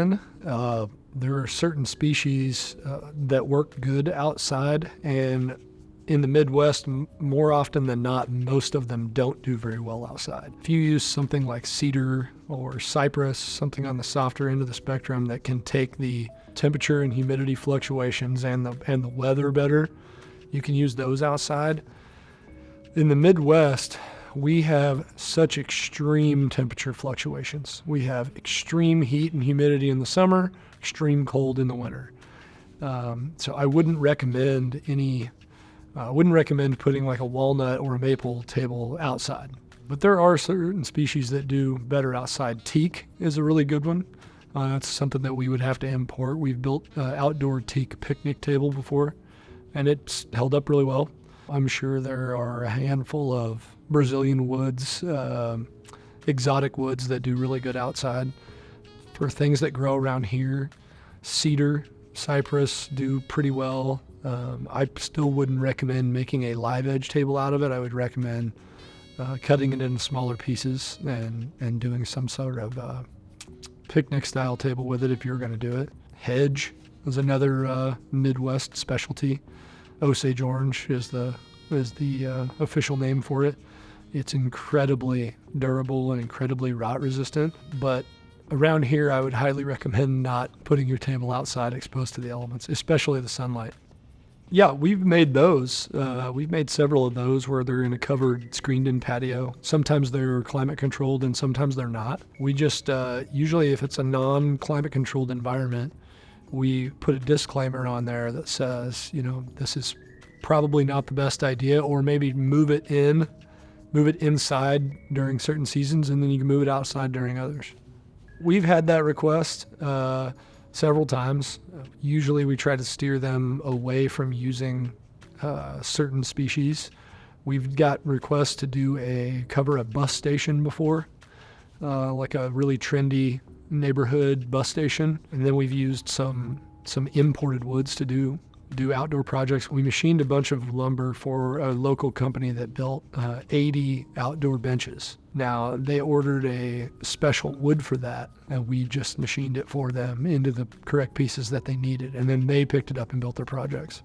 can. There are certain species that work good outside, and in the Midwest, more often than not, most of them don't do very well outside. If you use something like cedar or cypress, something on the softer end of the spectrum that can take the temperature and humidity fluctuations and the weather better, you can use those outside. In the Midwest, we have such extreme temperature fluctuations. We have extreme heat and humidity in the summer, extreme cold in the winter. So I wouldn't recommend putting like a walnut or a maple table outside. But there are certain species that do better outside. Teak is a really good one. That's something that we would have to import. We've built outdoor teak picnic table before, and it's held up really well. I'm sure there are a handful of Brazilian woods, exotic woods that do really good outside. For things that grow around here, cedar, cypress do pretty well. I still wouldn't recommend making a live edge table out of it. I would recommend cutting it into smaller pieces and doing some sort of picnic style table with it if you're going to do it. Hedge is another Midwest specialty. Osage orange is the official name for it. It's incredibly durable and incredibly rot resistant, but around here I would highly recommend not putting your table outside exposed to the elements, especially the sunlight. Yeah, we've made those. We've made several of those where they're in a covered, screened-in patio. Sometimes they're climate-controlled and sometimes they're not. We just, usually if it's a non-climate-controlled environment, we put a disclaimer on there that says, this is probably not the best idea, or maybe move it inside during certain seasons, and then you can move it outside during others. We've had that request several times. Usually we try to steer them away from using certain species. We've got requests to cover a bus station before, like a really trendy neighborhood bus station. And then we've used some imported woods to do outdoor projects. We machined a bunch of lumber for a local company that built 80 outdoor benches. Now, they ordered a special wood for that, and we just machined it for them into the correct pieces that they needed, and then they picked it up and built their projects.